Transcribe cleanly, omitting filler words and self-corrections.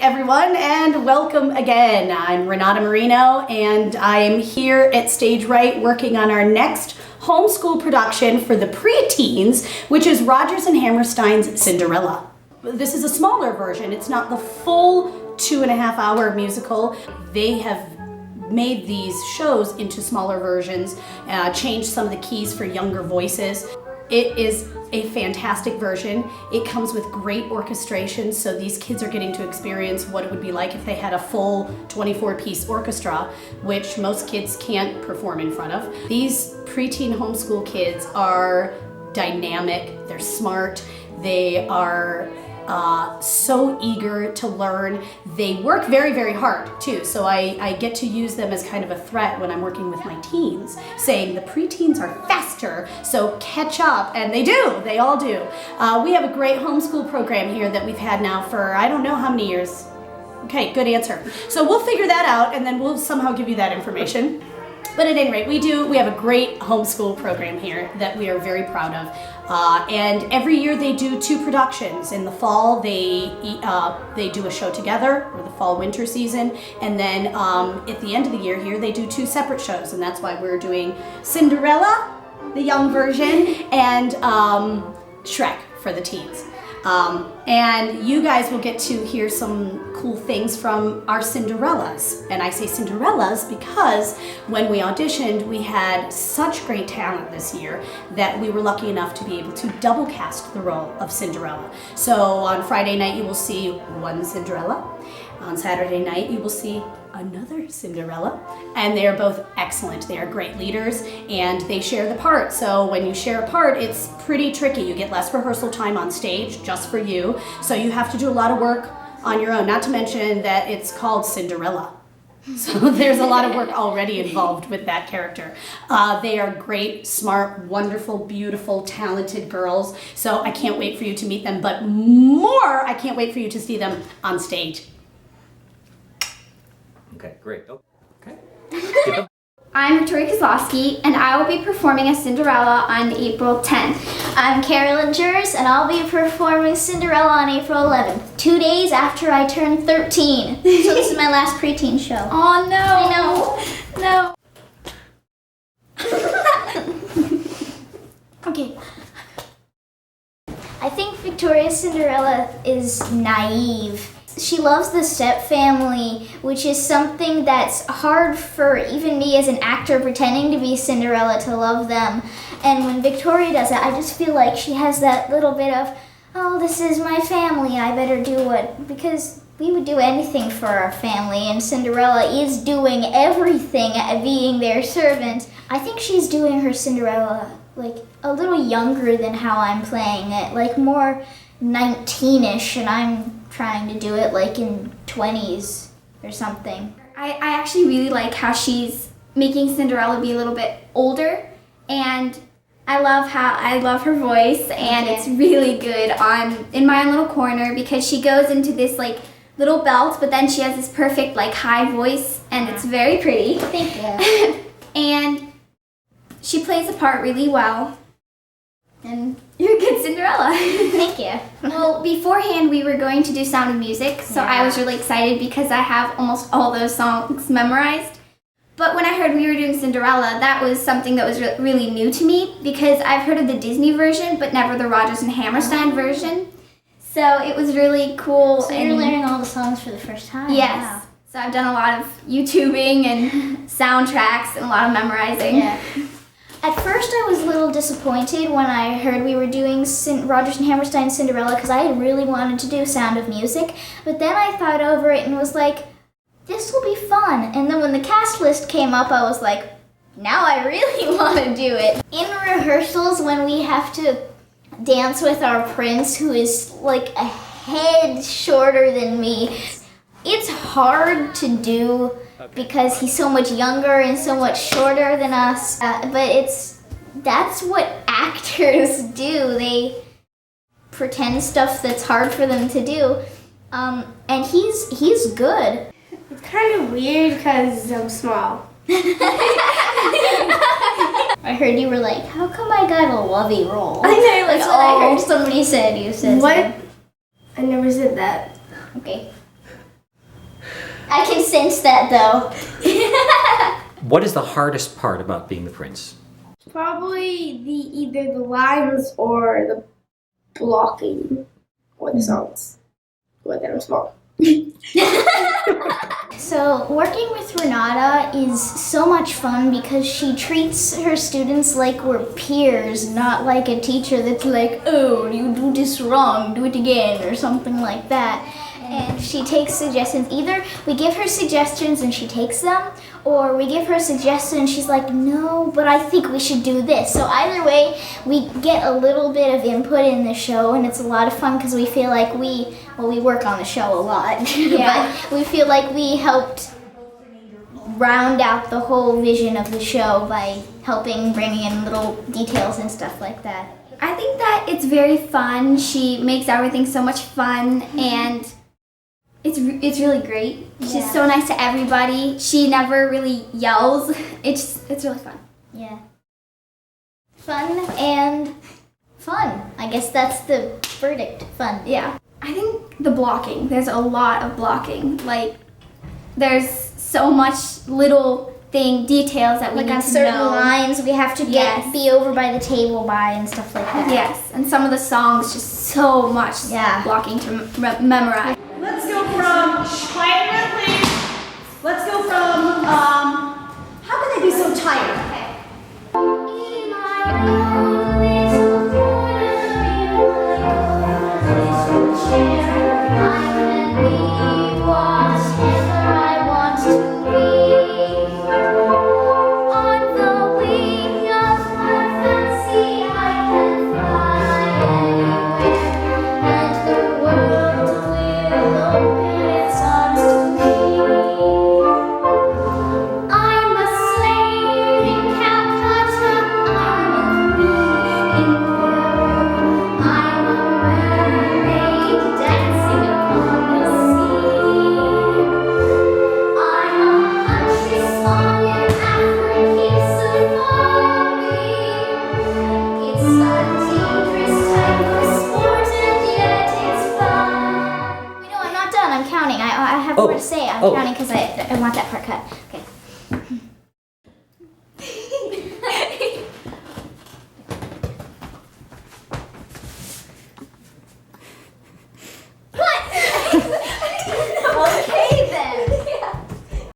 everyone, and welcome again. I'm Renata Marino, and I'm here at Stage Right working on our next homeschool production for the preteens, which is Rodgers and Hammerstein's Cinderella. This is a smaller version. It's not the full 2.5-hour musical. They have made these shows into smaller versions, changed some of the keys for younger voices. It is a fantastic version. It comes with great orchestration, so these kids are getting to experience what it would be like if they had a full 24-piece orchestra, which most kids can't perform in front of. These preteen homeschool kids are dynamic, they're smart, they are so eager to learn. They work very, very hard too. So I get to use them as kind of a threat when I'm working with my teens, saying the preteens are faster, so catch up. And they do, they all do. We have a great homeschool program here that we've had now for I don't know how many years. Okay, good answer. So we'll figure that out and then we'll somehow give you that information. But at any rate, we have a great homeschool program here that we are very proud of. And every year they do 2 productions. In the fall, they do a show together, or the fall-winter season. And then at the end of the year here, they do 2 separate shows. And that's why we're doing Cinderella, the young version, and Shrek for the teens. And you guys will get to hear some cool things from our Cinderellas. And I say Cinderellas because when we auditioned, we had such great talent this year that we were lucky enough to be able to double cast the role of Cinderella. So on Friday night, you will see one Cinderella. On Saturday night, you will see another Cinderella, and they are both excellent. They are great leaders, and they share the part. So when you share a part, it's pretty tricky. You get less rehearsal time on stage just for you, so you have to do a lot of work on your own, not to mention that it's called Cinderella. So there's a lot of work already involved with that character. They are great, smart, wonderful, beautiful, talented girls, so I can't wait for you to meet them, but more, I can't wait for you to see them on stage. Okay, great. Okay. I'm Victoria Kozlowski, and I will be performing as Cinderella on April 10th. I'm Carolyn Jers, and I'll be performing Cinderella on April 11th, 2 days after I turn 13. So this is my last preteen show. Oh no! I know. No. Okay. I think Victoria's Cinderella is naive. She loves the stepfamily, which is something that's hard for even me as an actor pretending to be Cinderella to love them. And when Victoria does it, I just feel like she has that little bit of, oh, this is my family, I better do it. Because we would do anything for our family, and Cinderella is doing everything at being their servant. I think she's doing her Cinderella like a little younger than how I'm playing it, like more 19-ish, and I'm trying to do it like in 20s or something. I actually really like how she's making Cinderella be a little bit older, and I love her voice, and it's really good in my own little corner because she goes into this like little belt, but then she has this perfect like high voice, and it's very pretty. Thank you. And she plays the part really well. And you're a good Cinderella. Thank you. Well, beforehand we were going to do Sound of Music, so I was really excited because I have almost all those songs memorized. But when I heard we were doing Cinderella, that was something that was really new to me because I've heard of the Disney version, but never the Rodgers and Hammerstein version. So it was really cool. So you're learning all the songs for the first time? Yes. Wow. So I've done a lot of YouTubing and soundtracks and a lot of memorizing. Yeah. At first I was a little disappointed when I heard we were doing Rodgers and Hammerstein's Cinderella because I had really wanted to do Sound of Music, but then I thought over it and was like, this will be fun. And then when the cast list came up, I was like, now I really want to do it. In rehearsals, when we have to dance with our prince, who is like a head shorter than me, it's hard to do because he's so much younger and so much shorter than us. But that's what actors do. They pretend stuff that's hard for them to do. And he's good. It's kind of weird because I'm small. I heard you were like, how come I got a lovey role? I know, like, That's what I heard somebody said. You said What? something. I never said that. Okay. I can sense that though. What is the hardest part about being the prince? Probably either the lines or the blocking or the songs. Or that I'm small. So working with Renata is so much fun because she treats her students like we're peers, not like a teacher that's like, oh, you do this wrong, do it again, or something like that. And she takes suggestions. Either we give her suggestions and she takes them, or we give her a suggestion and she's like, no, but I think we should do this. So either way, we get a little bit of input in the show, and it's a lot of fun because we feel like we work on the show a lot. Yeah. But we feel like we helped round out the whole vision of the show by helping bringing in little details and stuff like that. I think that it's very fun. She makes everything so much fun, and it's really great. She's Yeah. so nice to everybody. She never really yells. It's really fun. Yeah. Fun and fun. I guess that's the verdict. Fun. Yeah. I think the blocking. There's a lot of blocking. Like, there's so much little details that we Like need on to certain know. lines, we have to Yes. be over by the table by and stuff like that. Yes, and some of the songs just so much Yeah. blocking to memorize. Let's go from, quiet room please. Let's go from, how can they be so tired? I'm counting. I have Oh. more to say. I'm Oh. counting because I want that part cut.